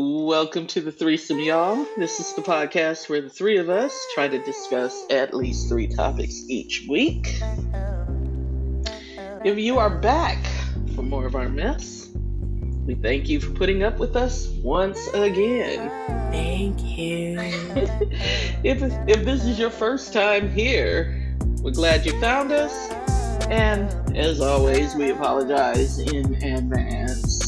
Welcome to the threesome, y'all. This is the podcast where the three of us try to discuss at least three topics each week. If you are back for more of our mess, we thank you for putting up with us once again. Thank you. If this is your first time here, we're glad you found us. And as always, we apologize in advance.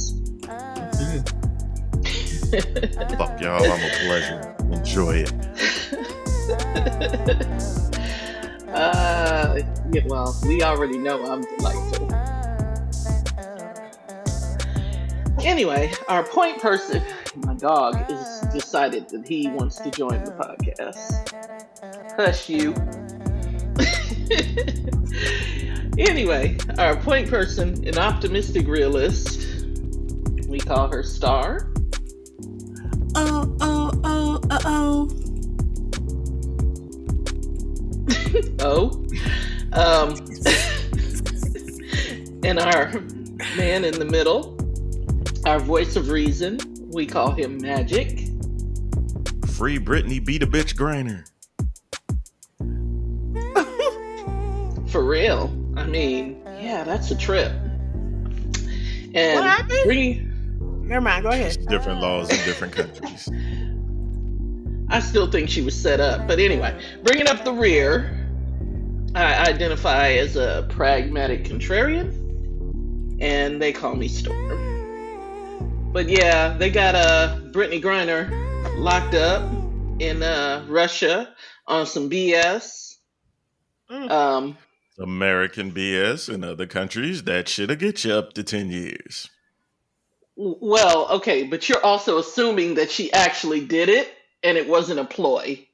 Fuck y'all, I'm a pleasure. Enjoy it. Yeah, well, we already know I'm delightful. Anyway, our point person, my dog, has decided that he wants to join the podcast. Hush you. Anyway, our point person, an optimistic realist, we call her Star. Oh. And our man in the middle, our voice of reason, we call him Magic. Free Britney Bitch grinder. For real. I mean, yeah, that's a trip. And What happened? Never mind, go ahead. It's different laws in different countries. I still think she was set up. But anyway, bringing up the rear, I identify as a pragmatic contrarian, and they call me Storm. But yeah, they got Britney Griner locked up in Russia on some BS. American BS in other countries, that shit'll get you up to 10 years. Well, okay, but you're also assuming that she actually did it and it wasn't a ploy.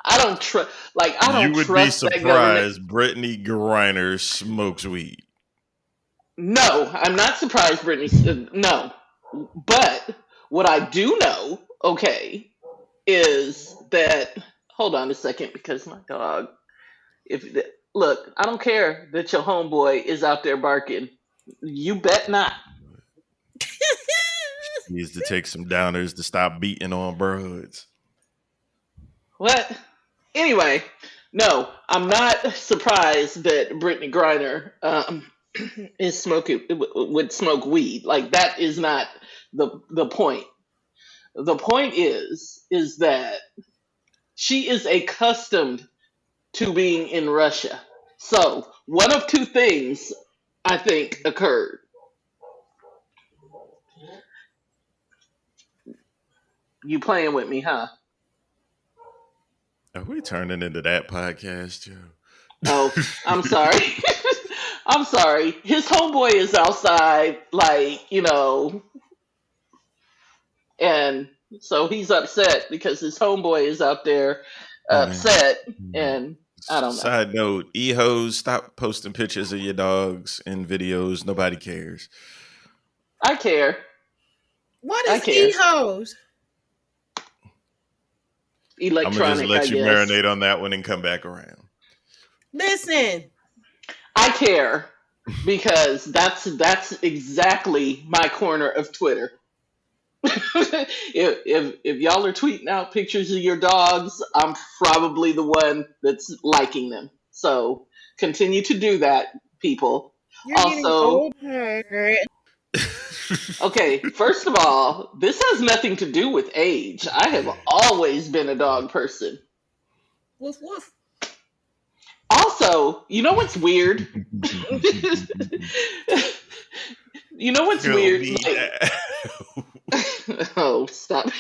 I don't trust. You would be surprised Britney Griner smokes weed. No, I'm not surprised Britney. No. But what I do know, okay, is that. Hold on a second, because my dog. Look, I don't care that your homeboy is out there barking. You bet not. He needs to take some downers to stop beating on birds. What? Anyway, no, I'm not surprised that Britney Griner would smoke weed. Like, that is not the point. The point is that she is accustomed to being in Russia. So one of two things I think occurred. You playing with me, huh? Are we turning into that podcast, Joe? Oh, I'm sorry. I'm sorry. His homeboy is outside, and so he's upset because his homeboy is out there upset, and I don't know. Side note, e-hoes, stop posting pictures of your dogs and videos. Nobody cares. I care. What is e-hoes? Electronic, I'm gonna just let you guess. marinate on that one and come back around. Listen, I care because that's exactly my corner of Twitter. if y'all are tweeting out pictures of your dogs, I'm probably the one that's liking them. So continue to do that, people. you're getting old. Okay, first of all, this has nothing to do with age. I have always been a dog person. Woof woof. Also, you know what's weird? You know what's weird? Oh, stop.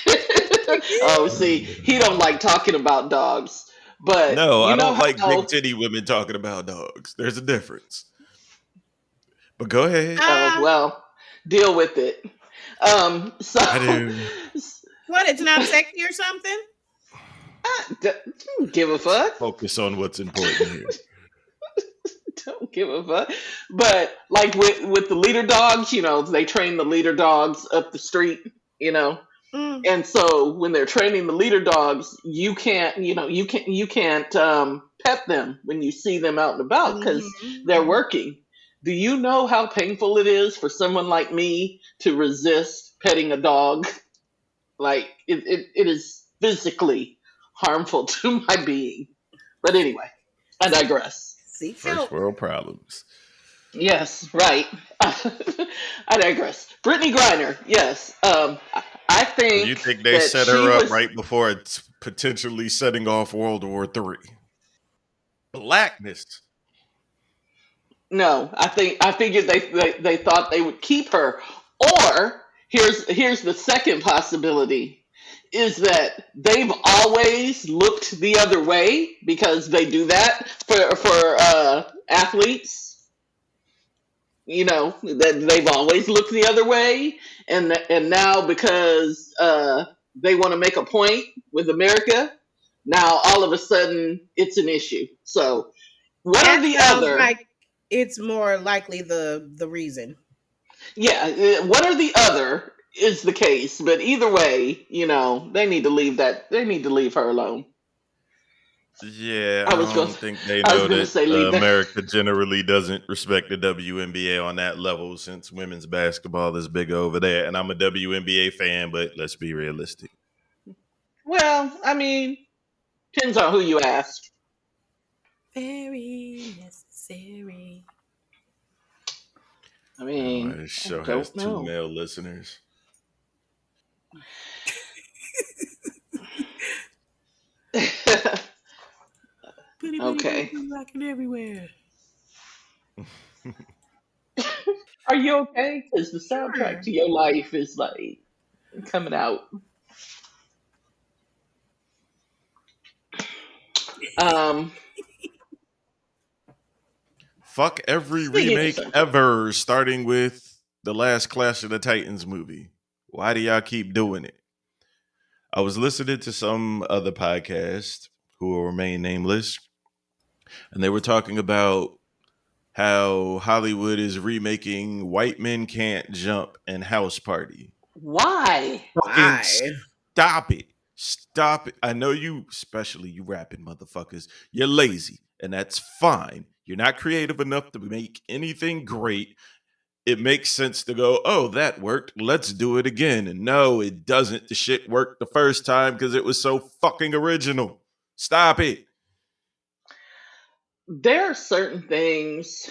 Oh, see, he don't like talking about dogs. But no, I don't like big titty women talking about dogs. There's a difference. But go ahead. Well, deal with it. So I do. What? It's not sexy or something? Don't give a fuck. Focus on what's important here. Don't give a fuck. But like with the leader dogs, they train the leader dogs up the street, And so when they're training the leader dogs, you can't pet them when you see them out and about because they're working. Do you know how painful it is for someone like me to resist petting a dog? Like it is physically harmful to my being. But anyway, I digress. Seek First help. world problems. Yes, right. I digress. Brittany Griner, yes. I So you think think they that set she her up was right before it's potentially setting off World War III? Blackness. no. I figured they thought they would keep her. Or here's the second possibility is that they've always looked the other way because they do that for athletes. You know that they've always looked the other way, and now because they want to make a point with America, now all of a sudden it's an issue. So one or That the sounds other, like it's more likely the reason. yeah, one or the other is the case. But either way, they need to leave that. They need to leave her alone. Yeah, I I was going, don't think they I was know going to that say leave that. America generally doesn't respect the WNBA on that level since women's basketball is big over there. And I'm a WNBA fan, but let's be realistic. Well, I mean, depends on who you ask. Very necessary. I Oh, mean, this I show has don't two know. male listeners. Bitty bitty bitty Okay. bitty rocking everywhere. Are you okay? Because the soundtrack Sure. to your life is like coming out. Um, Fuck every Speaking of remake soundtrack, ever, starting with the last Clash of the Titans movie. Why do y'all keep doing it? I was listening to some other podcast who will remain nameless, and they were talking about how Hollywood is remaking White Men Can't Jump and House Party. why? Fucking Why? stop it. Stop it. I know you, especially you rapping motherfuckers, you're lazy, and that's fine. You're not creative enough to make anything great. It makes sense to go, oh, that worked. Let's do it again. And no, it doesn't. The shit worked the first time because it was so fucking original. Stop it. There are certain things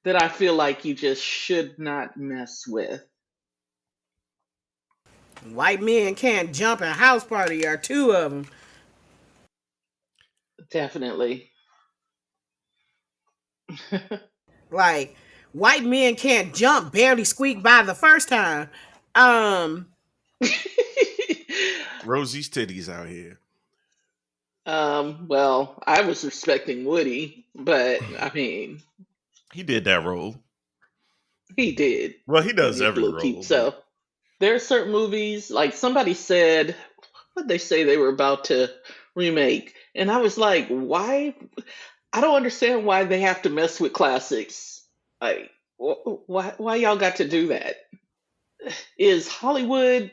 that I feel like you just should not mess with. White men can't jump in house party are two of them. Definitely. Like white men can't jump, barely squeak by the first time. Um, Rosie's titties out here. well, I was respecting Woody, but I mean, He did that role. he did. Well, he He does did a every little cute role, but self. There are certain movies, like somebody said, what they say they were about to remake, and I was like, why? I don't understand why they have to mess with classics. Like, why y'all got to do that? Is Hollywood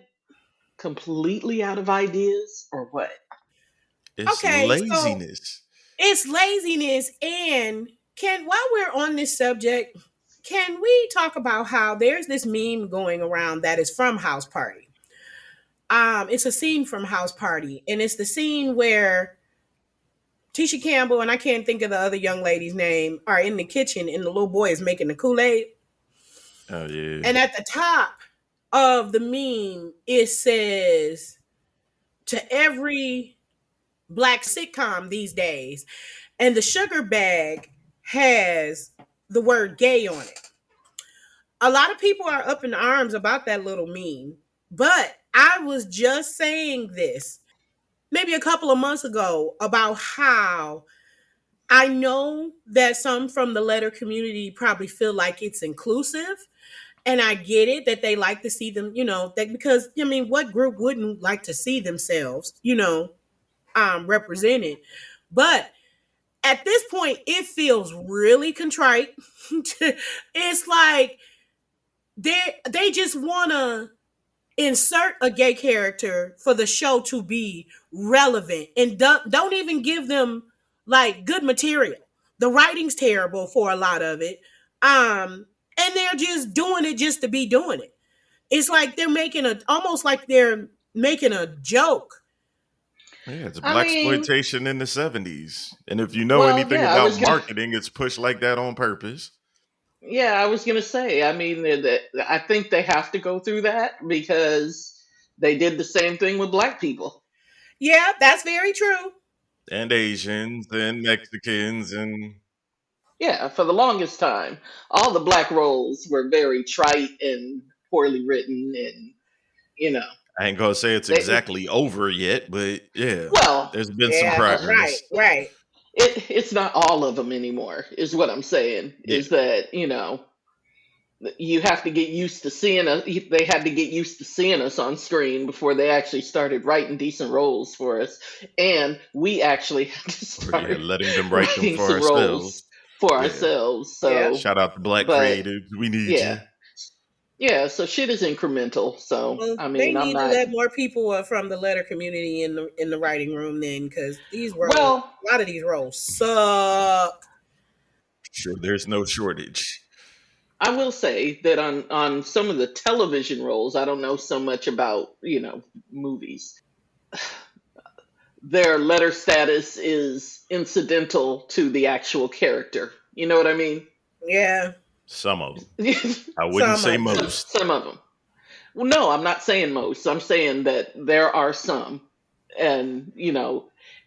completely out of ideas or what? it's okay, so laziness. it's laziness. And can while we're on this subject, can we talk about how there's this meme going around that is from House Party? It's a scene from House Party, and it's the scene where Tisha Campbell and I can't think of the other young lady's name are in the kitchen, and the little boy is making the Kool-Aid. Oh yeah. And at the top of the meme, it says to every black sitcom these days, and the sugar bag has the word gay on it. A lot of people are up in arms about that little meme, but I was just saying this maybe a couple of months ago about how I know that some from the letter community probably feel like it's inclusive. And I get it that they like to see them, that because I mean, what group wouldn't like to see themselves, represented? But at this point, it feels really contrite. It's like they just wanna insert a gay character for the show to be relevant and don't even give them like good material. The writing's terrible for a lot of it. And they're just doing it just to be doing it. It's like they're making a almost like they're making a joke. Yeah, it's I black mean, exploitation in the 70s. And if you know well, anything yeah, I about was gonna, marketing, it's pushed like that on purpose. yeah, I was gonna say. I mean, I think they have to go through that because they did the same thing with black people. Yeah, that's very true. And Asians and Mexicans and Yeah, for the longest time, all the black roles were very trite and poorly written, and you know, I ain't gonna say it's they exactly over yet, but yeah, well, there's been some Yeah, right, progress. right. it's not all of them anymore. Is what I'm saying. Yeah. Is that you have to get used to seeing us. They had to get used to seeing us on screen before they actually started writing decent roles for us, and we actually had to Or yeah, start letting them write them writing for some ourselves. roles for Yeah. ourselves. Yep. So, Shout out to black but creatives. We need yeah, you. yeah. So shit is incremental. So Well, I they mean, I'm need to not. let more people from the letter community in the writing room then, because these roles, Well, a lot of these roles suck. Sure, there's no shortage. I will say that on some of the television roles, I don't know so much about movies. Their letter status is incidental to the actual character. You know what I mean? Yeah, Some of them. I wouldn't some say of them. most. Some of them. Well, no, I'm not saying most. I'm saying that there are some, and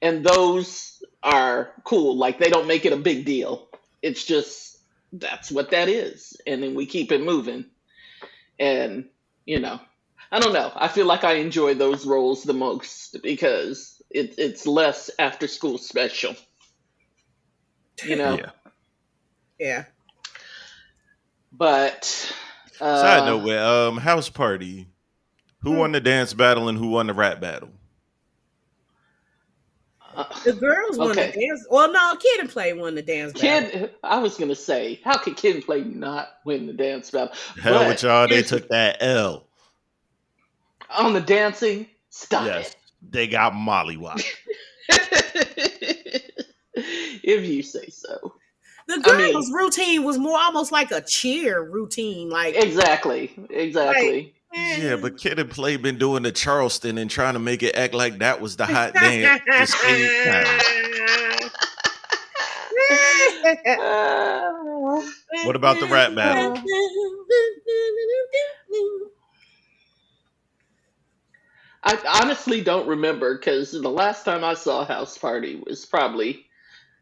and those are cool. Like they don't make it a big deal. It's just that's what that is, and then we keep it moving. And you know, I don't know. I feel like I enjoy those roles the most because it's less after school special. You know, Yeah. Yeah. but Side uh, note, with House Party, who Hmm. won the dance battle and who won the rap battle? uh The girls won the okay. dance. Well, no, Kid and Play won the dance battle. I was gonna say, how could Kid and Play not win the dance battle? Hell with But y'all, they here's took that L. on the dancing. Stop Yes, they got mollywopped. it. If you say so. The I mean, girls' routine was more almost like a cheer routine, exactly, like. exactly. Yeah, Eh. but Kid and Play been doing the Charleston and trying to make it act like that was the hot dance at the same time. What about the rap battle? I honestly don't remember because the last time I saw House Party was probably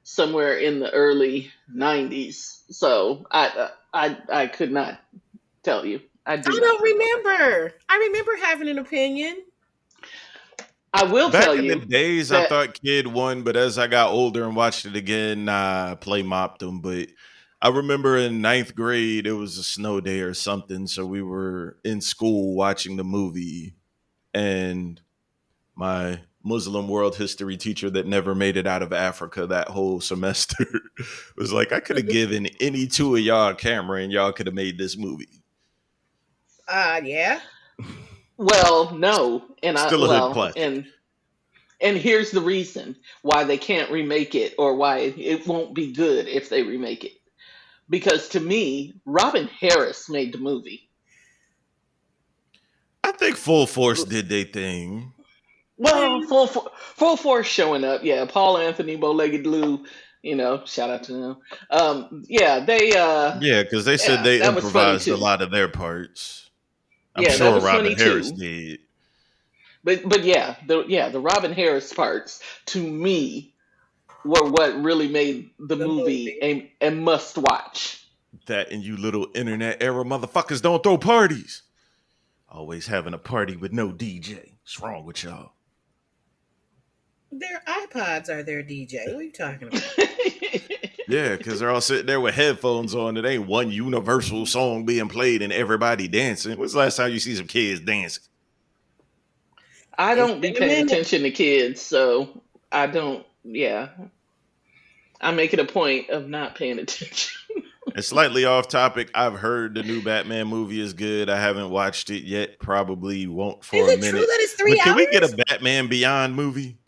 somewhere in the early '90s. So I could not tell you. I do I not don't remember. remember. I remember having an opinion. I will tell Back in the you days, I that thought Kid won, but as I got older and watched it again, nah, Play mopped them. But I remember in ninth grade, it was a snow day or something, so we were in school watching the movie, and my Muslim world history teacher that never made it out of Africa that whole semester was like, I could have given any two of y'all a camera and y'all could have made this movie. Yeah. well, no, and I Still a hood well, classic. and here's the reason why they can't remake it or why it won't be good if they remake it. Because to me, Robin Harris made the movie. I think Full Force did their thing. Well, full force showing up. Yeah, Paul Anthony, Bow-legged Lou. Shout out to them. Yeah, they. Yeah, because they said Yeah, they that was funny improvised a too. lot of their parts. I'm Yeah, that sure was Robin funny Harris too. did. But yeah, the Robin Harris parts to me were what really made the The movie movie. a must watch. That and you little internet era motherfuckers don't throw parties. Always having a party with no DJ. What's wrong with y'all? Their iPods are their DJ. What are you talking about? Yeah, because they're all sitting there with headphones on. It ain't one universal song being played and everybody dancing. When's the last time you see some kids dancing? I It's don't be been a paying minute. attention to kids, so I don't. Yeah, I make it a point of not paying attention. And slightly off topic, I've heard the new Batman movie is good. I haven't watched it yet. Probably won't Is for a it true minute. that it's three But can we get a hours? Batman Beyond movie?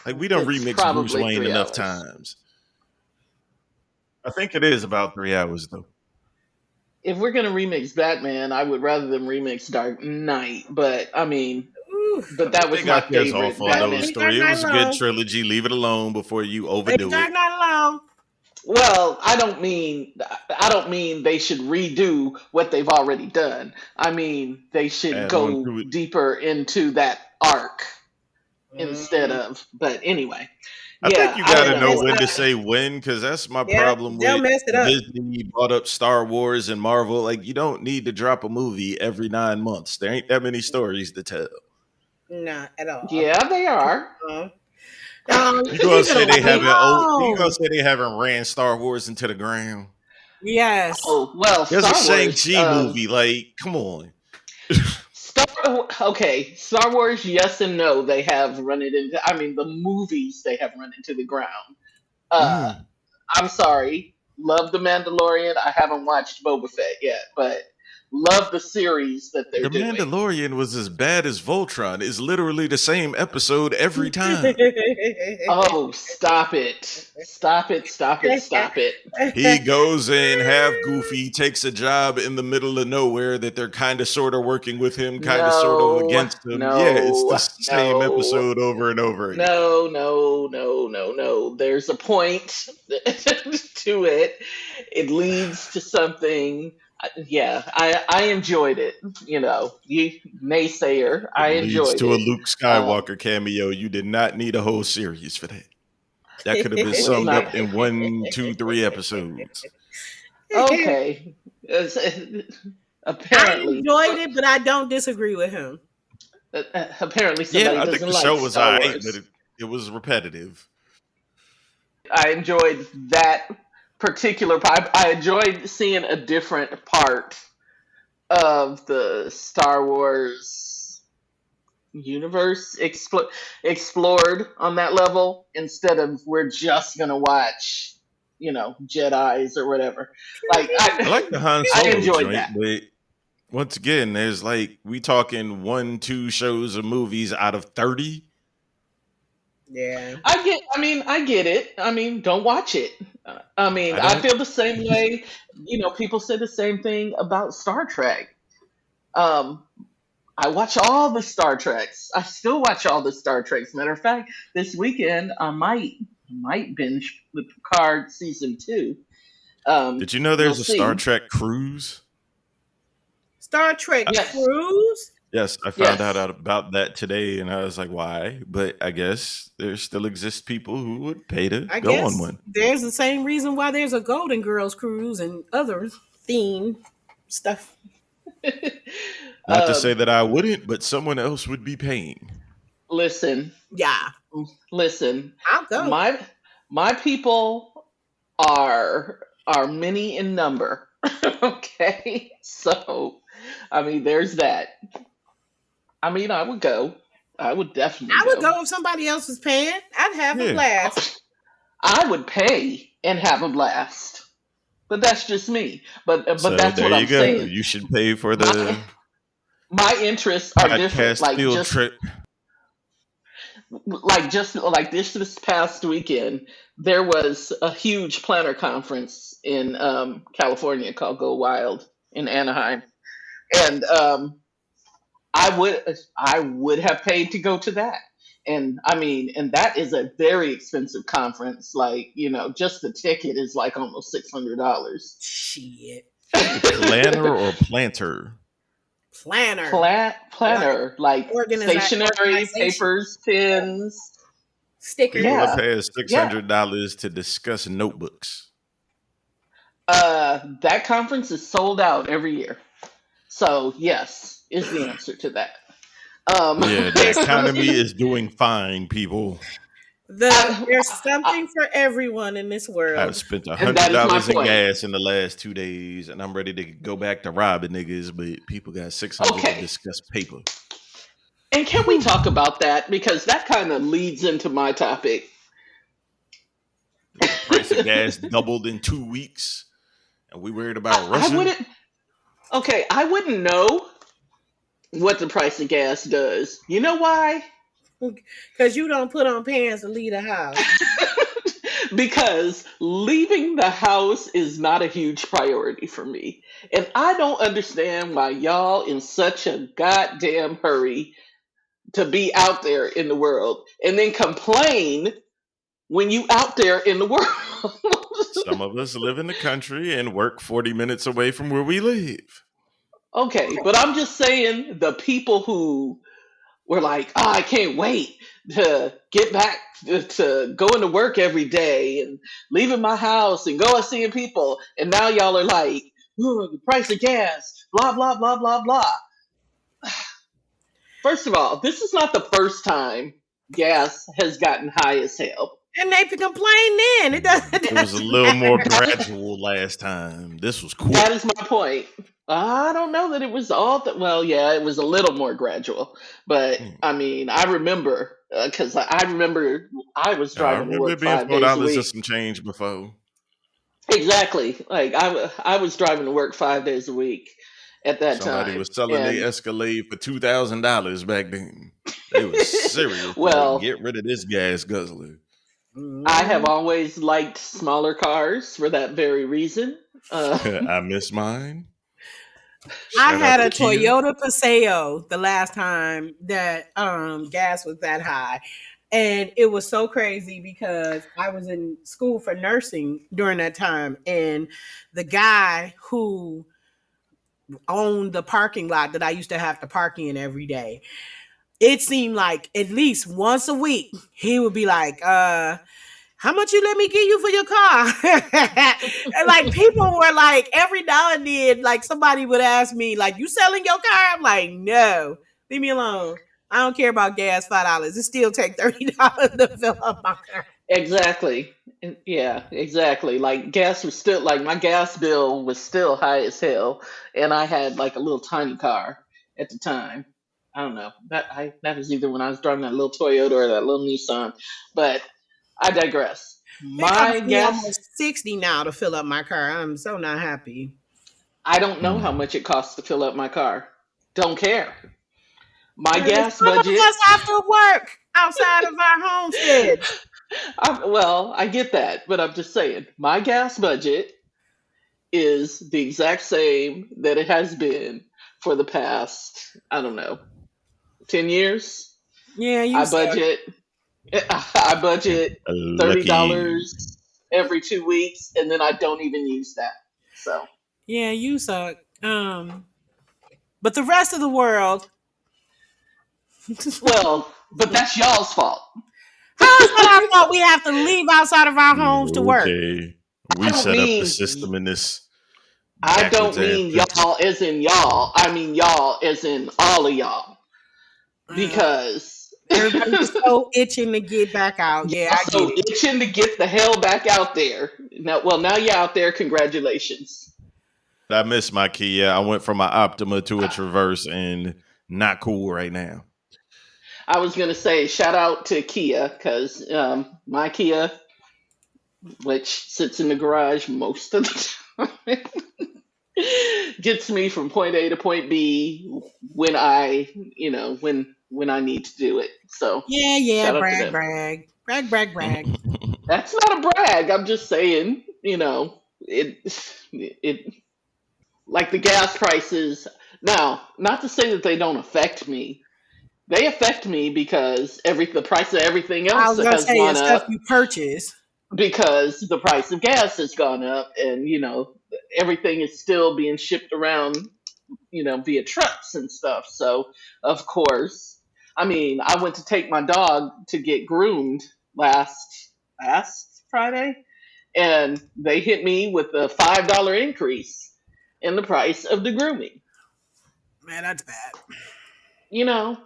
Like we don't It's remix Bruce probably Wayne three enough hours. times. I think it is about 3 hours though. If we're gonna remix Batman, I would rather them remix Dark Knight. But I mean, Ooh, I but that think was they my got theirs favorite off on no, Batman. those leave Dark three. It Knight was a good alone. trilogy. Leave it alone before you Leave overdo it. Dark Knight alone. Well, I don't mean they should redo what they've already done. I mean they should Add on go to it. deeper into that arc instead Mm. of. But anyway, I think yeah, you I got don't to They'll know mess know. it when to up. say when, because that's my Yeah, problem they'll with mess it up. Disney bought up Star Wars and Marvel. Like, you don't need to drop a movie every 9 months. There ain't that many stories to tell. Not at all. Yeah, they are. Uh, no, You gonna leave it say they haven't? Oh, you gonna alone. say they haven't ran Star Wars into the ground? Yes. Oh well, There's a Star Shang Wars. Chi movie. Like, come on. Okay, Star Wars. Yes and no. They have run it into. I mean, the movies they have run into the ground. Uh, Mm. I'm sorry. Love the Mandalorian. I haven't watched Boba Fett yet, but love the series that they're The doing. Mandalorian was as bad as Voltron. It's literally the same episode every time. Oh, stop it! Stop it! Stop it! Stop it! He goes in half goofy, takes a job in the middle of nowhere that they're kind of sort of working with him, kind of sort of No, against him. Yeah, it's the no, same no. episode over and over again. No, no, no, no, no. There's a point to it. It leads to something. Yeah, I enjoyed it. You naysayer, It I leads enjoyed to a it. Luke Um, Skywalker cameo. You did not need a whole series for that. That could have been well, summed not up in one, two, three episodes. okay. I Apparently, enjoyed it, but I don't disagree with him. apparently, Yeah, somebody I think doesn't the like show was Star alright, but Wars. it was repetitive. I enjoyed that particular part. I enjoyed seeing a different part of the Star Wars universe explored on that level instead of we're just gonna watch, Jedi's or whatever. Like I like the Han I Solo enjoyed joint, that. but once again, there's like we talking one, two shows or movies out of 30. Yeah. I get it. I mean, don't watch it. I mean, I I don't. feel the same way. People say the same thing about Star Trek. Um, I watch all the Star Treks. I still watch all the Star Treks. Matter of fact, this weekend I might binge the Picard season 2. Did you know We'll there's a Star see. Trek cruise? Star Trek Yes, Cruise. Yes, I found out yes. about that today, and I was like, why? But I guess there still exist people who would pay to I go on guess one. there's the same reason why there's a Golden Girls cruise and other theme stuff. Not to say um, that I wouldn't, but someone else would be paying. listen, Yeah, listen. I'll go. My my people are many in number. Okay, so I mean, there's that. I mean, I would go. I would definitely I would go. go if somebody else was paying. I'd have a Yeah. blast. I would pay and have a blast, but that's just me. But So that's there what I'm you go. saying. You should pay for My the my interests are different. podcast Like field just trip. like this past weekend, there was a huge planner conference in California called Go Wild in Anaheim, and I would have paid to go to that. And I mean, and that is a very expensive conference. Like, just the ticket is like almost $600. Shit. Say planner or planter. Planner. Like Planner, like stationery, organization. papers, pens. People are Stickers. Yeah, paying yeah. $600 to discuss notebooks. That conference is sold out every year. So yes, is the answer to that. Um, Yeah, the Listen, economy is doing fine, people. I, there's I, something for everyone in this I've world. spent a and hundred that is my dollars in point. gas in the last 2 days, and I'm ready to go back to robbing niggas. But people got 600 to Okay, discuss paper. and can we talk about that because that kind of leads into my topic. The price of gas doubled in 2 weeks, and we worried about I Russia. wouldn't. Okay, I wouldn't know what the price of gas does. You know why? Because you don't put on pants to leave the house. because leaving the house is not a huge priority for me. And I don't understand why y'all in such a goddamn hurry to be out there in the world and then complain when you out there in the world. Some of us live in the country and work 40 minutes away from where we live. Okay, but I'm just saying the people who were like, oh, I can't wait to get back to going to work every day and leaving my house and going seeing people. And now y'all are like, "Ooh, the price of gas, blah, blah, blah, blah, blah." First of all, this is not the first time gas has gotten high as hell. And they can complain then. It It was a doesn't little more matter. gradual last time. This was That quick. is my point. I don't know that it was all that. Well, yeah, it was a little more gradual, but Hmm. I mean, I remember because I remember I was I driving to remember work it being 5 days a $4 and week. some change before. Exactly. Like I was driving to work 5 days a week at that Somebody time, was selling and their Escalade for $2,000 back then. They was serious, like, well, get rid of this gas guzzler. I have Mhm. always liked smaller cars for that very reason. Uh, I miss mine. I Shout had out a to Kia. Toyota Paseo the last time that gas was that high. And it was so crazy because I was in school for nursing during that time. And the guy who owned the parking lot that I used to have to park in every day, it seemed like at least once a week, he would be like, how much you let me give you for your car? And like people were like, every now and then, like somebody would ask me, like, you selling your car? I'm like, no, leave me alone. I don't care about gas, $5. It still take $30 to fill up my car. exactly. Yeah, exactly. Like gas was still like my gas bill was still high as hell, and I had like a little tiny car at the time. I don't know. That was either when I was driving that little Toyota or that little Nissan, but I digress. It My costs me gas, almost 60 now to fill up my car. I'm so not happy. I don't know how Hmm. much it costs to fill up my car. Don't care. My And gas some of budget, us have to work outside of our homesteads. well, I get that, but I'm just saying, my gas budget is the exact same that it has been for the past, I don't know, 10 years. Yeah, you I suck. budget I budget Lucky. $30 every 2 weeks and then I don't even use that. So, Yeah, you suck. But the rest of the world, well, but that's y'all's fault. how is that our fault? We have to leave outside of our homes to work. Okay. I We don't set up the mean system in this I backwards don't ass mean system. y'all as in y'all. I mean y'all as in all of y'all Uh, because Everybody's so itching to get back out. Yeah, y'all I get so it. itching to get the hell back out there. Now, well, now you're out there. Congratulations. I miss my Kia. I went from an Optima to a Traverse and not cool right now. I was gonna say shout out to Kia because my Kia, which sits in the garage most of the time, gets me from point A to point B when when I need to do it. So Yeah, yeah, shout out to brag, them. brag. Brag, brag, brag. That's not a brag. I'm just saying, it like the gas prices. Now, not to say that they don't affect me. They affect me because the price of everything I else was gonna has say the gone stuff up you purchase. because the price of gas has gone up, and everything is still being shipped around, via trucks and stuff. So of course, I mean, I went to take my dog to get groomed last Friday, and they hit me with a $5 increase in the price of the grooming. Man, that's bad. You know,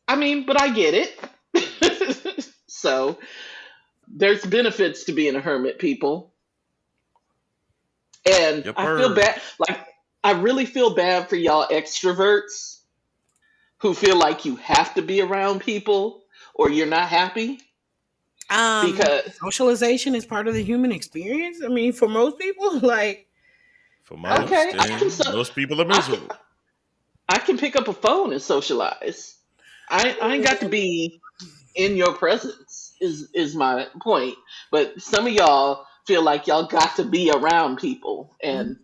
I mean, but I get it. So there's benefits to being a hermit, people, and Yep, I feel sir. bad. Like I really feel bad for y'all extroverts who feel like you have to be around people or you're not happy because Socialization is part of the human experience. I mean, for most people, like, For uh, most, okay, and most people are I can miserable. I can pick up a phone and socialize. I ain't got to be in your presence is my point. But some of y'all feel like y'all got to be around people, and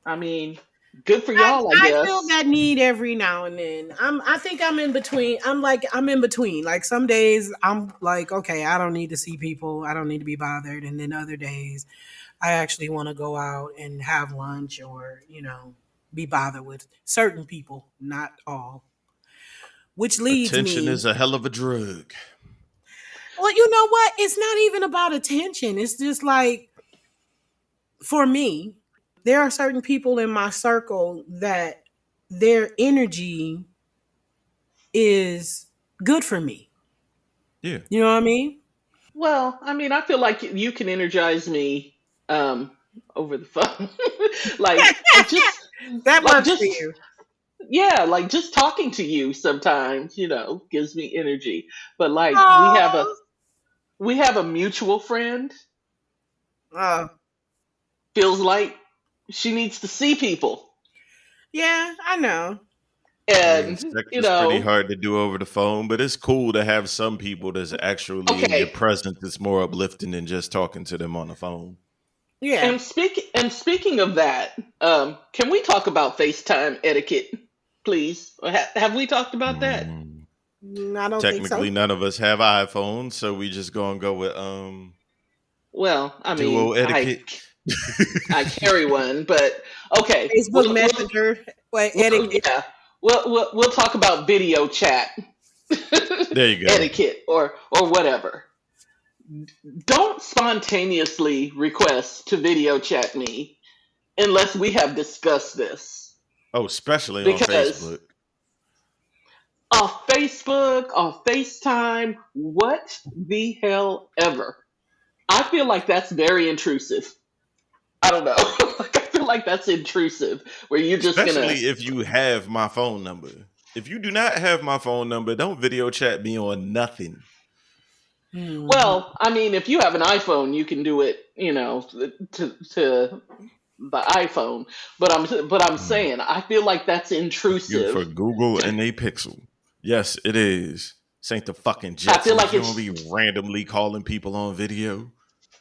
I mean, good for y'all, I I feel guess. that need every now and then. I think I'm in between. I'm in between. Like some days I'm like, okay, I don't need to see people. I don't need to be bothered. And then other days I actually want to go out and have lunch or, be bothered with certain people, not all. Which leads Attention me, is a hell of a drug. well, you know what? It's not even about attention. It's just like for me, there are certain people in my circle that their energy is good for me. Yeah. You know what I mean? Well, I mean, I feel like you can energize me um over the phone. like just That like works for just you. yeah, like just talking to you sometimes, gives me energy. But like Oh, we have a mutual friend, oh, feels like she needs to see people. yeah, I know. I mean, And, sex is pretty hard to do over the phone, but it's cool to have some people that's actually in your okay. presence that's more uplifting than just talking to them on the phone. Yeah. And speaking of that, can we talk about FaceTime etiquette, please? Have we talked about that? Mm. I don't think so. Technically, none of us have iPhones, so we just gonna go with Well, I duo mean, I etiquette. I carry one, but okay. Facebook Messenger, what etiquette? Yeah, we'll talk about video chat There you go. etiquette or whatever. Don't spontaneously request to video chat me unless we have discussed this. Oh, especially on Because Facebook. off Facebook, off FaceTime, what the hell ever. I feel like that's very intrusive. I don't know. Like, I feel like that's intrusive where you're just gonna. Especially if you have my phone number. If you do not have my phone number, don't video chat me on nothing. Mhm. Well, I mean, if you have an iPhone, you can do it, to the iPhone. But I'm Mm. saying, I feel like that's Good for intrusive. Google and a Pixel. Yes, it is. This ain't the fucking I feel Jetsons. like You don't it's be randomly calling people on video.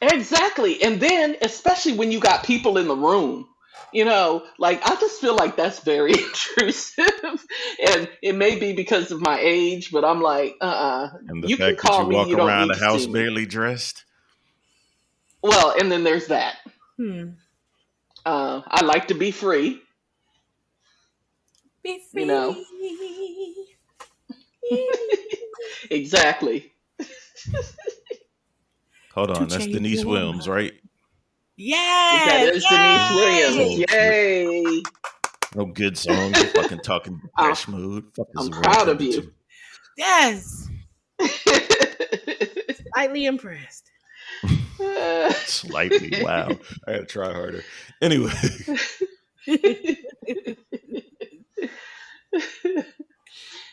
exactly, and then especially when you got people in the room. Like I just feel like that's very intrusive, and it may be because of my age, but I'm like, And the you can fact that call you me, walk you don't around need the to house see me. barely dressed. Well, and then there's that. Hmm. I like to be free, Be you know. free. Exactly. Hold To on, that's change Denise your Williams, mind. right? That Yes, is Denise Williams. yay! Oh shit. Yay! No good song. You're fucking talking Uh, Depeche Mode. Fuck is I'm the world proud of coming you. to? Yes, slightly impressed. Slightly. Wow. I gotta try harder. Anyway.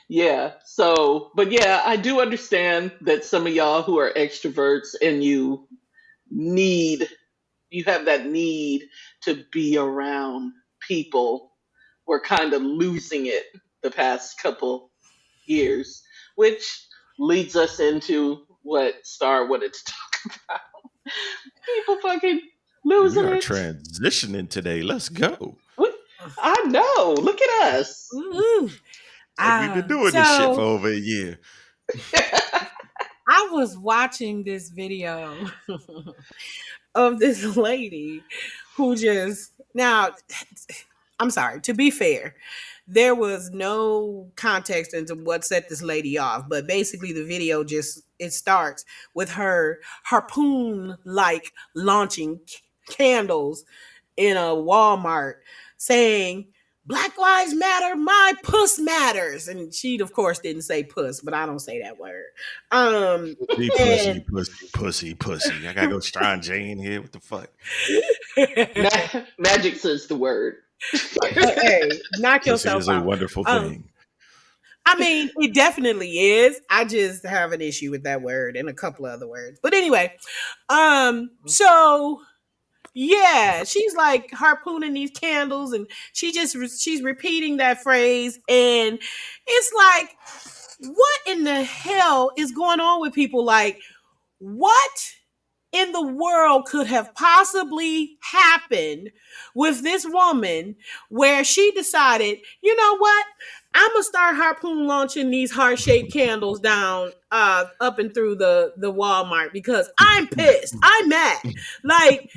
Yeah. So, but yeah, I do understand that some of y'all who are extroverts and need, you have that need to be around people. We're kind of losing it the past couple years, which leads us into what Star wanted to talk about. People fucking We losing are it. transitioning today. Let's go. What? I know. Look at us. Ooh. It's like we've been doing this shit for So over a year. I was watching this video of this lady who just now I'm sorry, to be fair, there was no context into what set this lady off, but basically the video just it starts with her harpoon like launching candles in a Walmart saying Black Lives Matter, my puss matters. And she of course didn't say puss, but I don't say that word. Um Be pussy, and pussy, pussy, pussy. I gotta go Strong J in here. What the fuck? Magic says the word. hey, knock Pussy yourself is a out. wonderful Um, thing. I mean, it definitely is. I just have an issue with that word and a couple of other words. But anyway, so Yeah, she's like harpooning these candles, and she's repeating that phrase, and it's like, what in the hell is going on with people? Like, what in the world could have possibly happened with this woman where she decided, you know what? I'm gonna start harpoon launching these heart shaped candles down up and through the Walmart because I'm pissed. I'm mad. Like,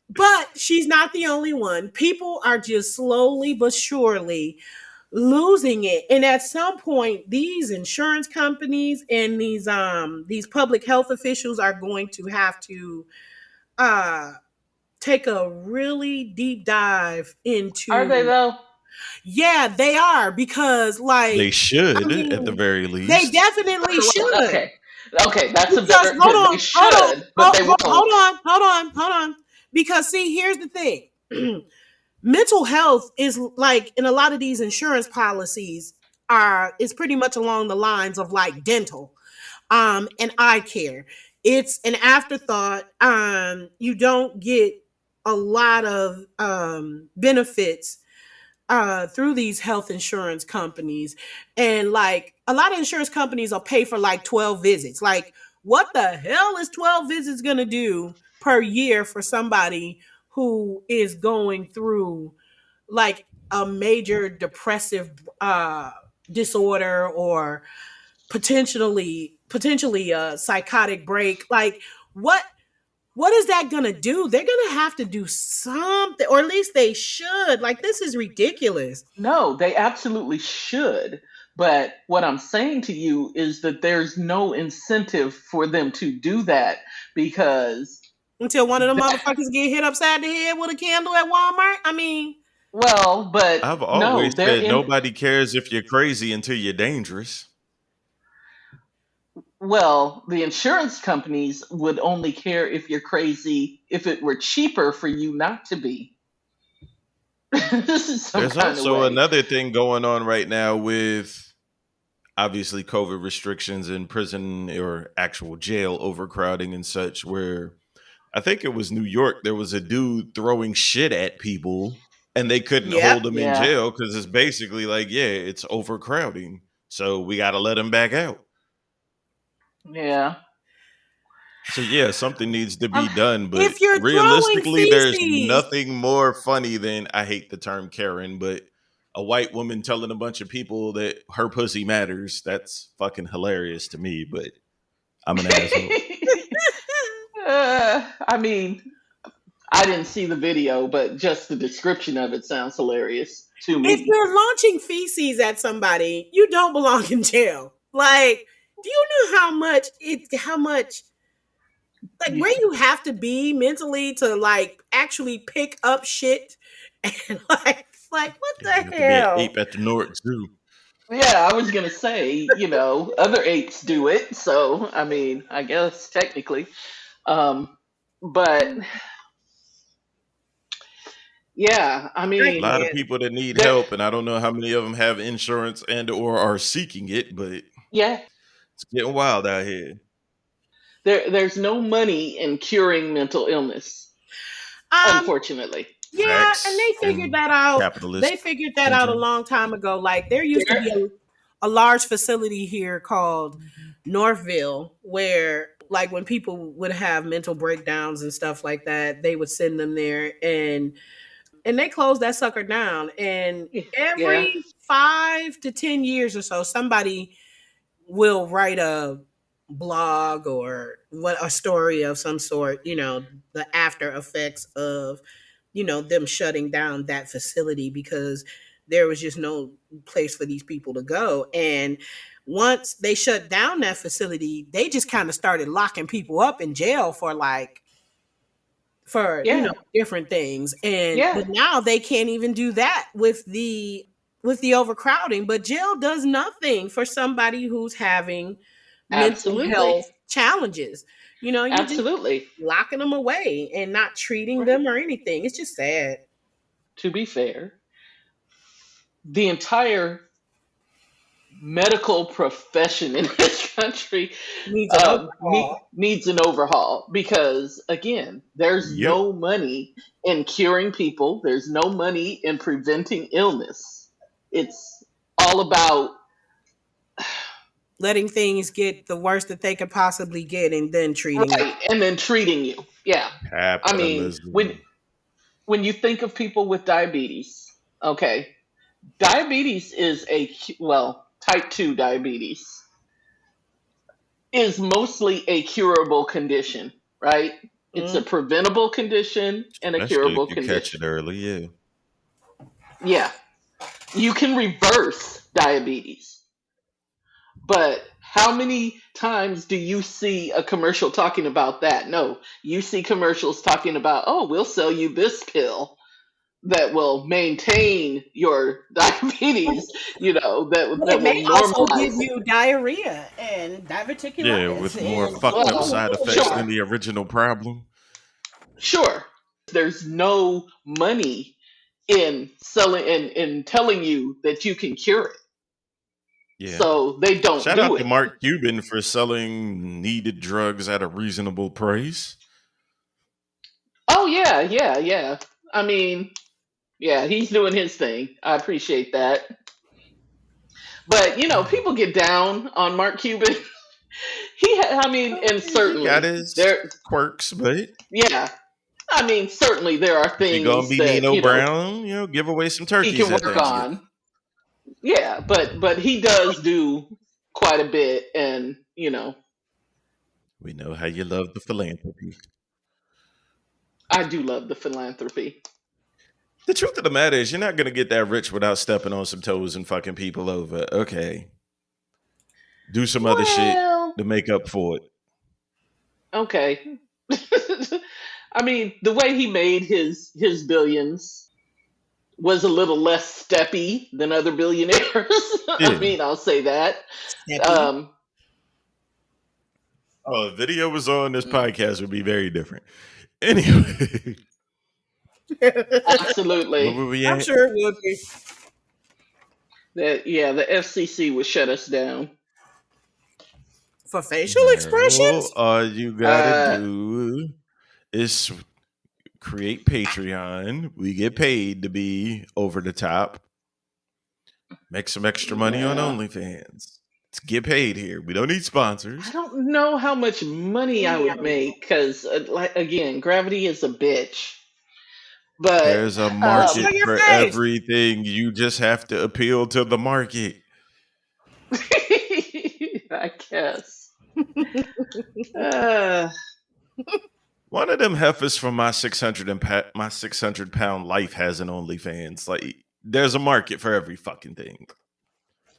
but she's not the only one. People are just slowly but surely losing it. And at some point, these insurance companies and these public health officials are going to have to uh take a really deep dive Are they into, though? yeah, they are, because They like, I should, at the mean, very they least. definitely should. Okay, okay, that's a Because better. hold They on, hold on, should, but they won't. hold on. Because see, here's the thing. Mental health is like in a lot of these insurance policies are is pretty much along the lines of like dental and eye care. It's an afterthought. You don't get a lot of benefits through these health insurance companies. And like a lot of insurance companies will pay for like 12 visits. Like, what the hell is 12 visits going to do per year for somebody who is going through like a major depressive disorder, or potentially a psychotic break? Like, what is that gonna do? They're gonna have to do something, or at least they should. Like, this is ridiculous. No, they absolutely should. But what I'm saying to you is that there's no incentive for them to do that because Until one of them that, motherfuckers get hit upside the head with a candle at Walmart. I mean, well, but I've no, always they're said in. nobody cares if you're crazy until you're dangerous. Well, the insurance companies would only care if you're crazy if it were cheaper for you not to be. This is some There's kind of also way. another thing going on right now with obviously COVID restrictions in prison or actual jail overcrowding and such, where I think it was New York, there was a dude throwing shit at people and they couldn't yep. hold him in Yeah, jail because it's basically like, yeah, it's overcrowding. So we got to let him back out. yeah. So yeah, something needs to Um, be done, but If you're throwing realistically, there's feces, nothing more funny than, I hate the term Karen, but a white woman telling a bunch of people that her pussy matters. That's fucking hilarious to me, but I'm an asshole. I mean, I didn't see the video, but just the description of it sounds hilarious to if me. you're launching feces at somebody, you don't belong in jail. Like, do you know how much like where you have to be mentally to like actually pick up shit and like what Yeah, you the have to be an hell? ape at the North Zoo. Yeah, I was gonna say, other apes do it, so I mean, I guess technically. Um, but yeah, I I A mean, lot of can't. people that need there, help, and I don't know how many of them have insurance and or are seeking it, but yeah, it's getting wild out here. there's no money in curing mental illness, Um, unfortunately. yeah, and Facts they figured in that out. capitalist They figured that out a country. long time ago. Like, there used to be There, a large facility here called Northville, where like when people would have mental breakdowns and stuff like that, they would send them there, and they closed that sucker down. And yeah, every 5 to 10 years or so, somebody will write a blog or what a story of some sort, the after effects of, them shutting down that facility because there was just no place for these people to go. And once they shut down that facility, they just kind of started locking people up in jail for like for yeah, different things. And yeah, but now they can't even do that with the overcrowding. But jail does nothing for somebody who's having mental absolutely, health challenges. You just absolutely. locking them away and not treating Right. them or anything. It's just sad. To be fair, the entire medical profession in this country Needs an overhaul. needs an overhaul because, again, there's Yep. no money in curing people, there's no money in preventing illness. It's all about, Letting things get the worst that they could possibly get and then treating it. right, and then treating you. Yeah. I mean, Capitalism. when you think of people with diabetes, okay, diabetes is type 2 diabetes is mostly a curable condition, right? It's a Mm. preventable condition and a Especially if curable you catch it condition. early, yeah. Yeah, you can reverse diabetes, but how many times do you see a commercial talking about that? No, you see commercials talking about, oh, we'll sell you this pill that will maintain your diabetes, But that it may will also give normalize it. you diarrhea and Yeah, diverticulitis with more and fucked up Well, side effects than sure, the original problem. sure. There's no money in selling and telling you that you can cure it. Yeah. So they don't Shout do out to it. Mark Cuban for selling needed drugs at a reasonable price. Oh yeah, yeah, yeah. I mean, yeah, he's doing his thing. I appreciate that. But people get down on Mark Cuban. I mean, and He got certainly his there, quirks, but yeah. I mean, certainly there are if you're gonna things be that Nino Brown, give away some he turkeys can at work Thanksgiving. on. Yeah, but he does do quite a bit, and We know how you love the philanthropy. I do love the philanthropy. The truth of the matter is, you're not gonna get that rich without stepping on some toes and fucking people over. Okay, do some other shit Well, to make up for it. okay. I mean, the way he made his billions was a little less steppy than other billionaires. I Yeah. mean, I'll say that. steppy. Um, Oh, if video was on, this podcast would be very different. Anyway, where absolutely. were we I'm at? sure it would be. That yeah, the FCC would shut us down. For facial No, expressions? all you gotta Uh, do is create Patreon. We get paid to be over the top. Make some extra money on yeah. OnlyFans. Let's get paid here. We don't need I sponsors. don't know how much money I would make because, like, again, gravity is a bitch. But There's a Well, show market your for face. everything. You just have to appeal to the market. I guess. Uh, One of them heifers from my 600 pound life has an OnlyFans. Like, there's a market for every fucking thing.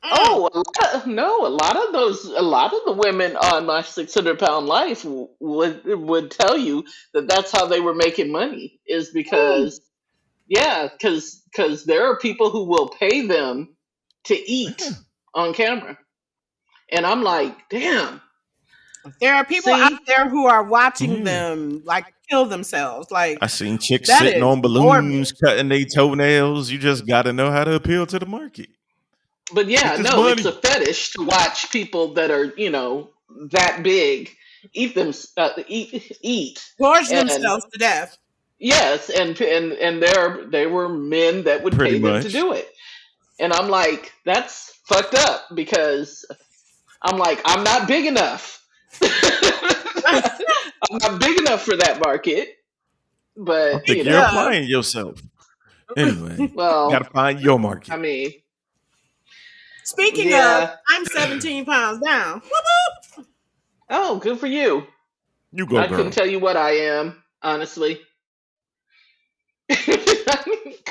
Mm. oh, no, a lot of the women on my 600-pound life would tell you that that's how they were making money is Mm. because, yeah, because there are people who will pay them to eat on camera. And I'm like, damn, There are people out see? there who are watching Yeah. them like kill themselves. Like I seen chicks that sitting is on morbid. balloons, cutting their toenails. You just got to know how to appeal to the market. But Get yeah, this no, it's money. a fetish to watch people that are, that big eat. Gorge And themselves to death. yes, and there were men that would Pretty pay them to much. do it. And I'm like, that's fucked up because I'm like, I'm not big enough. I'm not big enough for that market. I But, think you're Yeah. applying yourself. Anyway, got to well, find your I market. mean, Speaking of, yeah. I'm 17 pounds down. Whoop, Oh, good for you. You go, I couldn't girl. tell you what I am, honestly. Could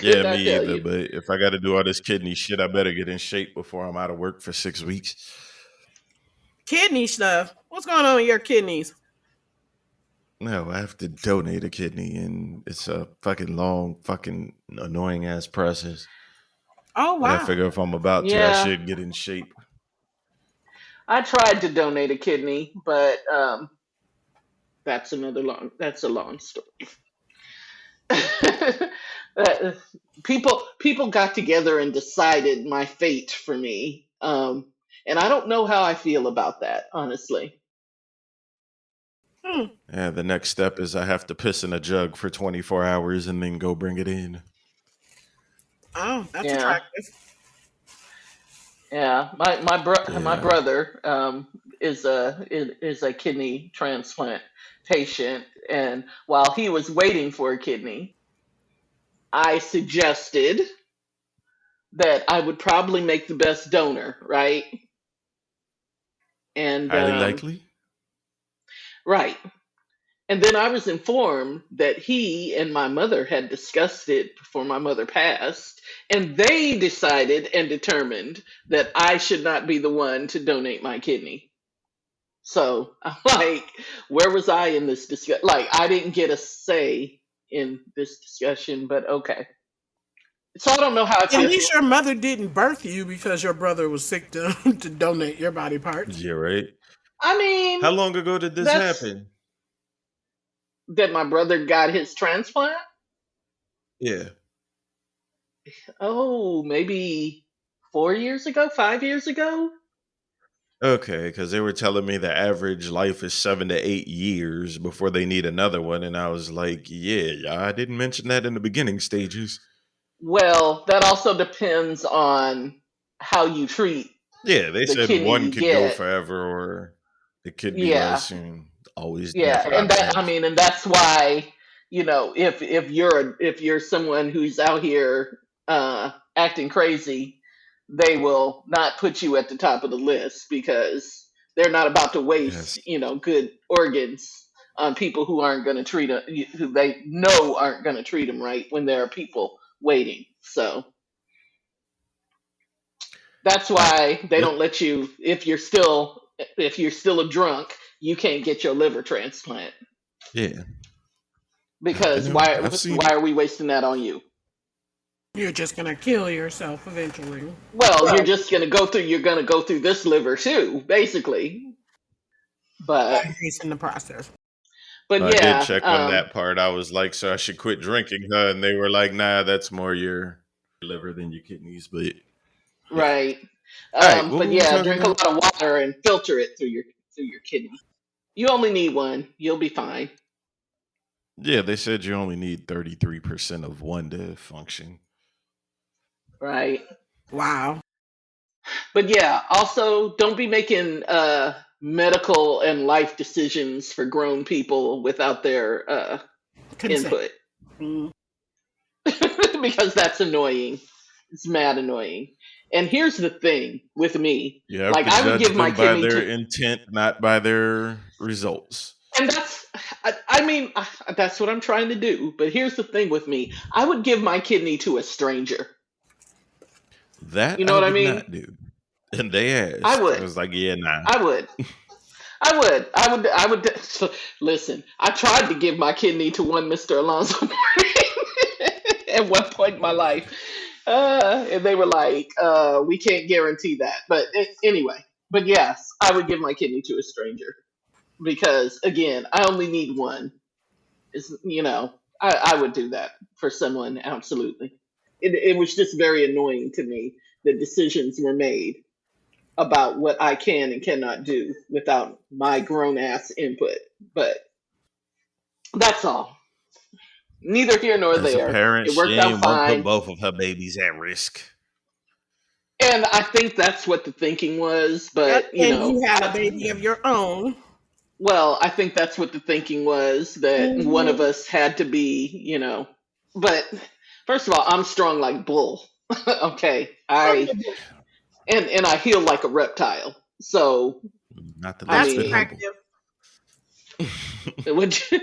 Yeah, not me tell either. you. But if I got to do all this kidney shit, I better get in shape before I'm out of work for 6 weeks. kidney stuff. What's going on with your kidneys? No, I have to donate a kidney, and it's a fucking long, fucking annoying ass process. Oh But I wow. figure if I'm about to, I Yeah, should get in shape. I tried to donate a kidney, but that's a long story. Uh, people got together and decided my fate for me. And I don't know how I feel about that, honestly. Hmm. Yeah, the next step is I have to piss in a jug for 24 hours and then go bring it in. Oh, that's Yeah. attractive. Yeah, my Yeah. brother is a kidney transplant patient, and while he was waiting for a kidney, I suggested that I would probably make the best donor, right? And Highly likely. right, and then I was informed that he and my mother had discussed it before my mother passed, and they decided and determined that I should not be the one to donate my kidney. So I'm like, where was I in this discussion? Like, I didn't get a say in this discussion, but okay. So I don't know how I At feel. least your mother didn't birth you because your brother was sick to to donate your body parts. Yeah, right. I How mean, long ago did this that's happen? that my brother got his transplant. Yeah. Oh, maybe 4 years ago, 5 years ago. Okay, because they were telling me the average life is 7 to 8 years before they need another one, and I was like, "Yeah, I didn't mention that in the beginning stages." Well, that also depends on how you treat Yeah, they the said kidney one you could go get. forever, or it could be Yeah, less, and always yeah, different and that I options. mean, and that's why if you're someone who's out here acting crazy, they will not put you at the top of the list because they're not about to Yes, waste good organs on people who aren't going to who they know aren't going to treat them right when there are people waiting. So that's I why they with don't let you if you're still a drunk, you can't get your liver transplant yeah, I because know. why I've seen why it. are we wasting that on you? You're just gonna kill yourself eventually. Well, Well, you're gonna go through this liver too, basically. I But hasten the process. I did yeah, check on that part. I was like, so I should quit drinking, huh? And they were like, nah, that's more your liver than your kidneys. But yeah. right. All right, what But were we yeah, talking drink a about? lot of water and filter it through your kidney. You only need one. You'll be fine. Yeah, they said you only need 33% of one to function. Right. Wow. But yeah, also don't be making medical and life decisions for grown people without their Consent. input Mm. because that's annoying. It's mad annoying. And here's the thing with me, You have like to I would judge give my them by kidney their to, intent, not by their results. and that's what I'm trying to do. But here's the thing with me, I would give my kidney to a stranger. That You know I what I would mean? not do. And they I asked. I would. was like, yeah, nah. I would. I would. I would. I would. So, listen, I tried to give my kidney to one Mr. Alonzo Mourning at one point in my life. And they were like, we can't guarantee that. But anyway, but yes, I would give my kidney to a stranger because, again, I only need one. I would do that for someone, absolutely. It was just very annoying to me that decisions were made about what I can and cannot do without my grown ass input. But that's all. Neither here nor As a there. parent, It she worked out ain't won't put fine. both of her babies at risk. And I think that's what the thinking was. Yep. But, And you had a baby of Yeah. your own. well, I think that's what the thinking was that one of Hmm. us had to be. But first of all, I'm strong like bull. Okay. And I heal like a reptile. So, Not the I That's least bit mean, humble. attractive. would you,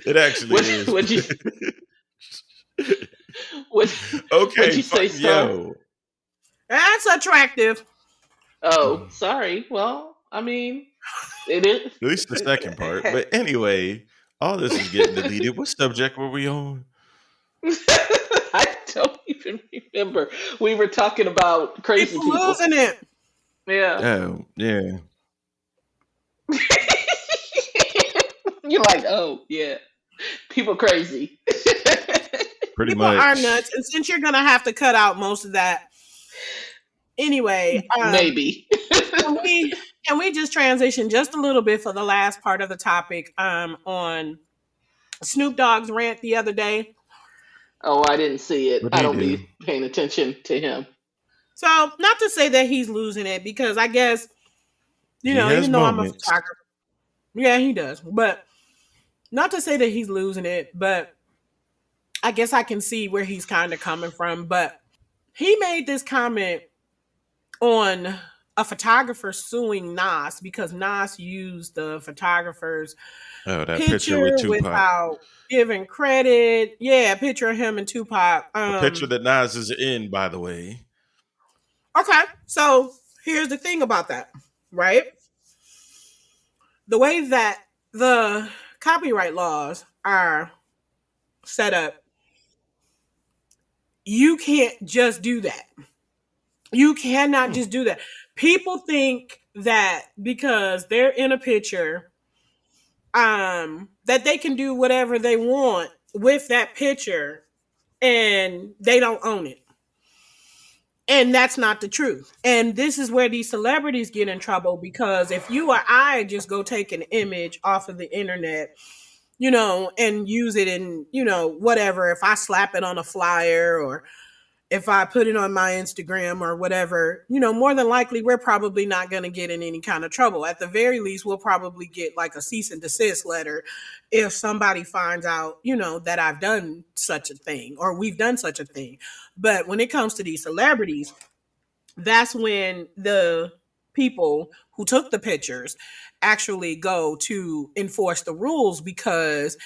It actually would, is. would you, would, would Okay, you say so? yo. That's attractive. Oh, sorry. Well, I mean, it is. At least the second part. But anyway, all this is getting deleted. What subject were we on? I don't even remember. We were talking about crazy People people. losing it. Yeah. Oh, yeah. You're like, oh, yeah. People crazy. Pretty People are much. nuts. And since you're going to have to cut out most of that Anyway, Maybe. can we can we just transition just a little bit for the last part of the topic on Snoop Dogg's rant the other day? Oh, I didn't see it. What I do you don't do? be paying attention to him. So, not to say that he's losing it, because I guess, He has even though I'm a moments. photographer, yeah, he does. But not to say that he's losing it, but I guess I can see where he's kind of coming from. But he made this comment on a photographer suing Nas because Nas used the photographer's Oh, that picture with picture Tupac. without giving credit. Yeah, a picture of him and Tupac. A picture that Nas is in, by the way. Okay, so here's the thing about that, right? The way that the copyright laws are set up, you can't just do that. You cannot Hmm. just do that. People think that because they're in a picture, that they can do whatever they want with that picture and they don't own it. And that's not the truth. And this is where these celebrities get in trouble, because if you or I just go take an image off of the internet, and use it in, whatever, if I slap it on a flyer or if I put it on my Instagram or whatever, more than likely we're probably not going to get in any kind of trouble. At the very least, we'll probably get like a cease and desist letter if somebody finds out, that I've done such a thing or we've done such a thing. But when it comes to these celebrities, that's when the people who took the pictures actually go to enforce the rules, because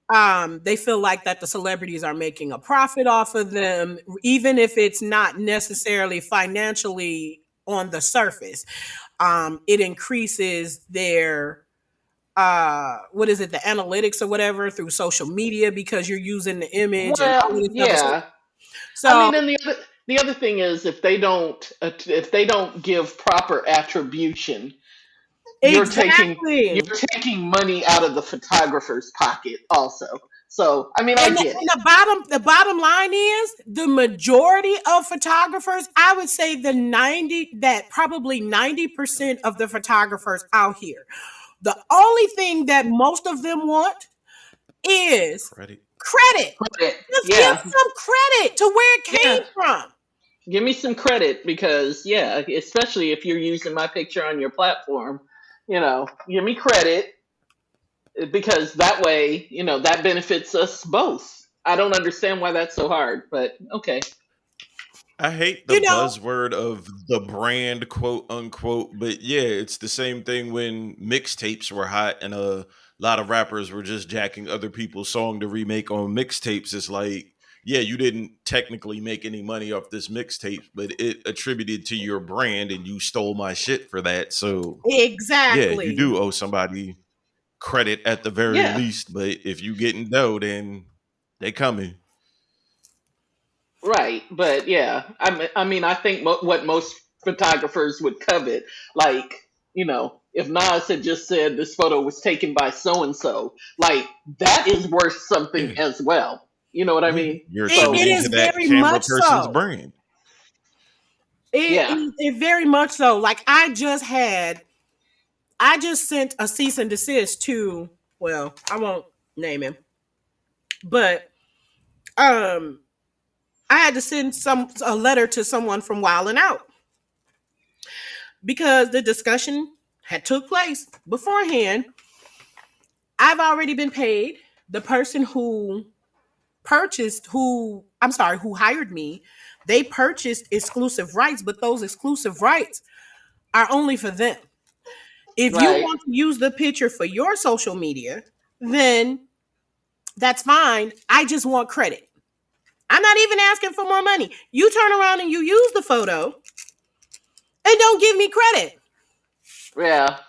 they feel like that the celebrities are making a profit off of them, even if it's not necessarily financially on the surface. It increases their what is it, the analytics or whatever through social media, because you're using the image and all of Well, this other stuff. yeah. I So mean, and the other thing is if they don't give proper attribution, exactly. you're taking money out of the photographer's pocket also. So, I mean, I And get it. the bottom line is the majority of photographers, I would say that probably 90% of the photographers out here, the only thing that most of them want is Credit. credit. Credit. Just give Yeah. some credit to where it Yeah. came from. Give me some credit because yeah, especially if you're using my picture on your platform, give me credit because that way, that benefits us both. I don't understand why that's so hard, but okay. I hate the You know, buzzword of the brand, quote unquote, but yeah, it's the same thing when mixtapes were hot and a lot of rappers were just jacking other people's song to remake on mixtapes. It's like, yeah, you didn't technically make any money off this mixtape, but it attributed to your brand and you stole my shit for that. So yeah, you exactly. do owe somebody credit at the very Yeah. least, but if you getting dough, then they coming. Right, but yeah, I mean, I think what most photographers would covet, like, if Nas had just said this photo was taken by so and so, like that is worth something Yeah. as well. You know what I Yeah. mean? You're It So attributing to is that very camera much person's so. brand. yeah, It very much so. Like I just sent a cease and desist to, well, I won't name him, but um I had to send a letter to someone from Wildin' Out because the discussion had took place beforehand. I've already been paid. The person who hired me, they purchased exclusive rights, but those exclusive rights are only for them. If you right. want to use the picture for your social media, then that's fine. I just want credit. I'm not even asking for more money. You turn around and you use the photo and don't give me credit. Yeah,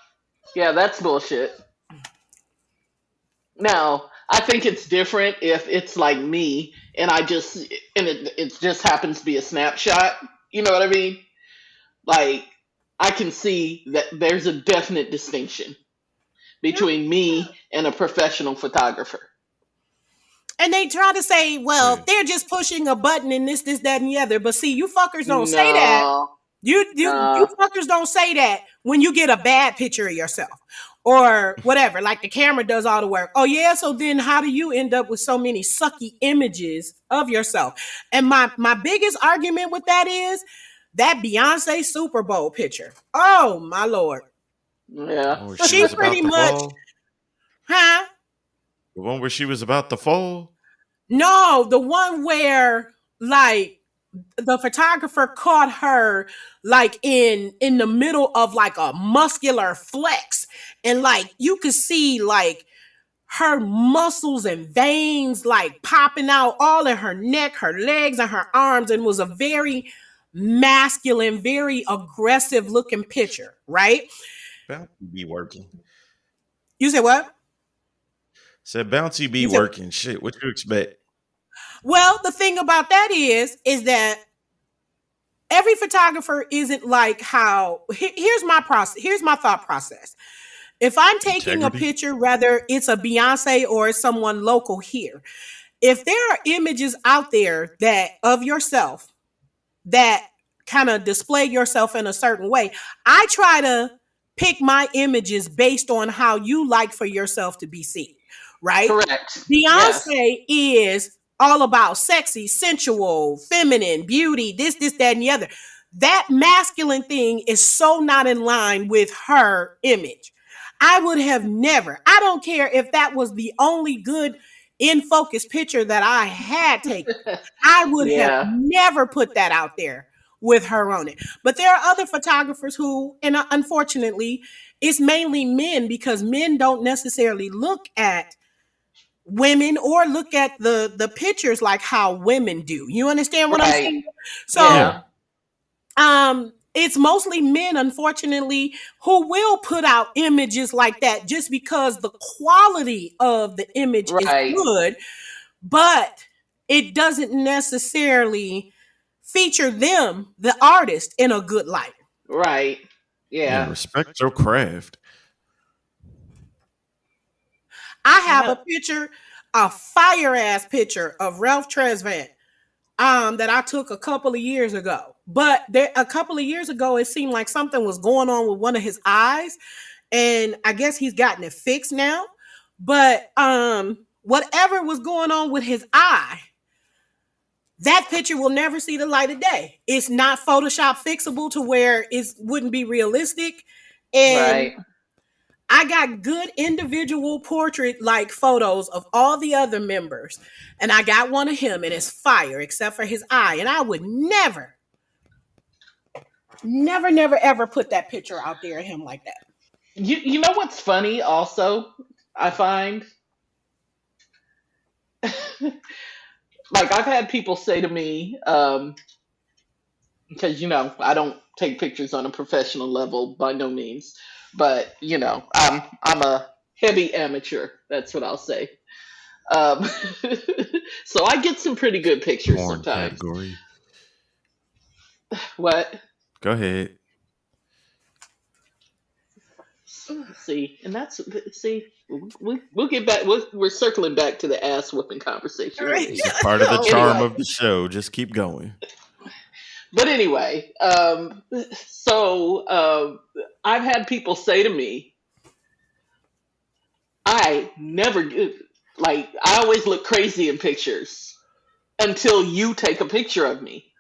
yeah, that's bullshit. Now, I think it's different if it's like me and it just happens to be a snapshot. You know what I mean? Like, I can see that there's a definite distinction Yeah. between me and a professional photographer. And they try to say, Yeah. well, they're just pushing a button and this, that, and the other. But see, you fuckers don't say that. No. You fuckers don't say that when you get a bad picture of yourself or whatever. Like the camera does all the work. Oh yeah, so then how do you end up with so many sucky images of yourself? And my biggest argument with that is that Beyonce Super Bowl picture. Oh my lord, Yeah. Oh, she she was pretty about to much, fall. huh? The one where she was about to fall. No, the one where like the photographer caught her like in the middle of like a muscular flex, and like you could see like her muscles and veins like popping out all in her neck, her legs, and her arms, and was a very masculine, very aggressive looking picture, right? Bounty be working. You said what? Said bounty be You said, working. Shit, what you expect? well, the thing about that is that every photographer isn't like how here's my process, here's my thought process. If I'm taking a Integrity. picture, whether it's a Beyonce or it's someone local here, if there are images out there that of yourself that kind of display yourself in a certain way, I try to pick my images based on how you like for yourself to be seen, right? Correct. Yes. Beyonce is all about sexy, sensual, feminine, beauty, this, that, and the other. That masculine thing is so not in line with her image. I would have never, I don't care if that was the only good in focus picture that I had taken, I would have Yeah. never put that out there with her on it. But there are other photographers who, and unfortunately, it's mainly men because men don't necessarily look at women or look at the pictures like how women do. You understand what I'm Right. saying? So, Yeah. Yeah. it's mostly men, unfortunately, who will put out images like that just because the quality of the image is Right. good, but it doesn't necessarily feature them, the artist, in a good light. Right. Yeah. Yeah. Respect your craft. I have a Yep. picture, a fire ass picture of Ralph Tresvant that I took a couple of years ago. But there, a couple of years ago, it seemed like something was going on with one of his eyes, and I guess he's gotten it fixed now. But whatever was going on with his eye, that picture will never see the light of day. It's not Photoshop fixable to where it wouldn't be realistic. And Right. I got good individual portrait like photos of all the other members. And I got one of him and it's fire except for his eye. And I would never, never, never, ever put that picture out there of him like that. You know what's funny also, I find? Like I've had people say to me, because I don't take pictures on a professional level by no means, but I'm a heavy amateur. That's what I'll say. Um, so I get some pretty good pictures Porn sometimes. category. What? Go ahead. See, and that's see, we'll get back. We're circling back to the ass whooping conversation. It's a part of the Oh, charm Anyway, of the show. Just keep going. but anyway, so I've had people say to me, I never like I always look crazy in pictures until you take a picture of me,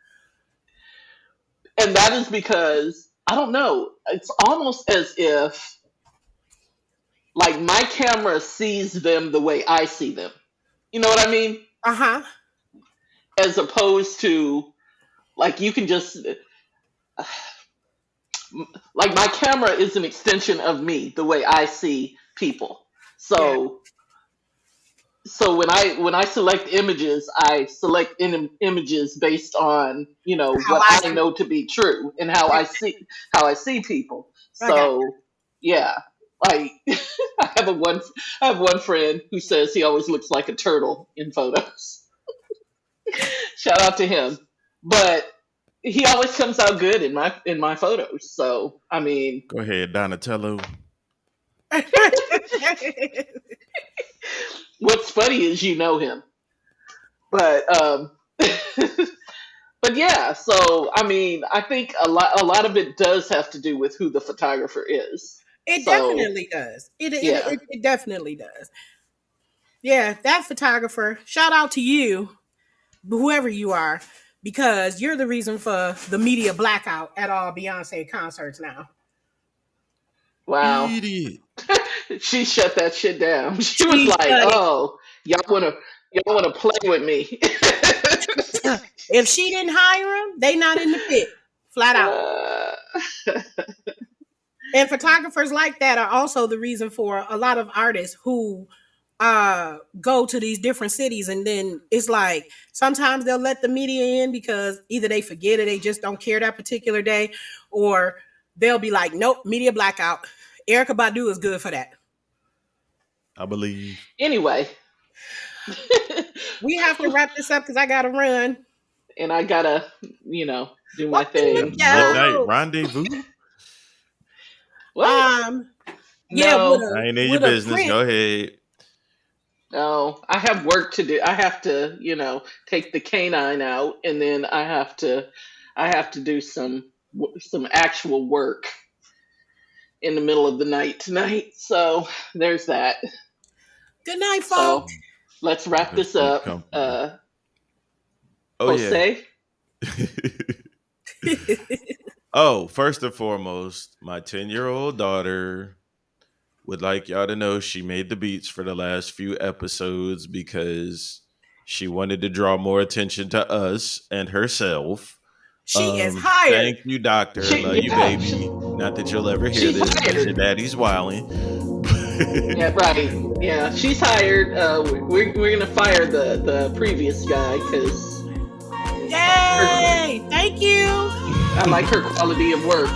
and that is because I don't know. It's almost as if like my camera sees them the way I see them. You know what I mean? uh-huh. As opposed to like you can just like my camera is an extension of me the way I see people. Yeah. So when I select images, I select images based on How what I I see. know to be true and how I see people. I got So yeah, like I have one friend who says he always looks like a turtle in photos. Shout out to him, but he always comes out good in my photos. So I mean, Go ahead, Donatello. you. what's funny is you know him, but but But yeah, so I mean, I think a lot of it does have to do with who the photographer is. It So definitely does. It it, yeah. it it definitely does. Yeah, that photographer. Shout out to you, whoever you are, because you're the reason for the media blackout at all Beyonce concerts now. Wow. Idiot. She shut that shit down. She was She like, shut "Oh, y'all wanna play with me?" it. If she didn't hire him, they not in the pit. Flat out. Uh, And photographers like that are also the reason for a lot of artists who go to these different cities, and then it's like sometimes they'll let the media in because either they forget or they just don't care that particular day, or they'll be like, nope, media blackout. Erica Badu is good for that. I believe. anyway, We have to wrap this up because I gotta run. and I gotta, do my Walking the thing. So, Midnight dog. rendezvous. what? Um, yeah, No, I ain't in your with a business. print. Go ahead. no. I have work to do. I have to, take the canine out, and then I have to do some actual work in the middle of the night tonight. So there's that. Good night, So folks. let's wrap Go this sleep up. comfortably. Oh yeah. Jose, Oh, first and foremost, my 10-year-old daughter would like y'all to know she made the beats for the last few episodes because she wanted to draw more attention to us and herself. She is hired. Thank you, doctor. she Love you, yeah, baby. Not that you'll ever hear she's this because your hired. daddy's wilding. Yeah, right. Yeah, she's hired. We're gonna fire the previous guy because Yay! Thank you. I like her quality of work.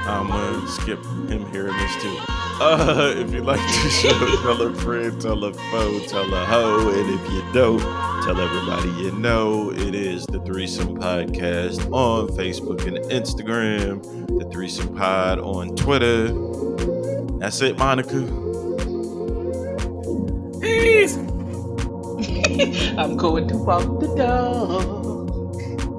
I'm gonna skip him hearing this too. If you like the show, tell a friend, tell a foe, tell a hoe, and if you don't, tell everybody you know. It is the Threesome Podcast on Facebook and Instagram, the Threesome Pod on Twitter. That's it, Monica. Peace. I'm going to walk the dog.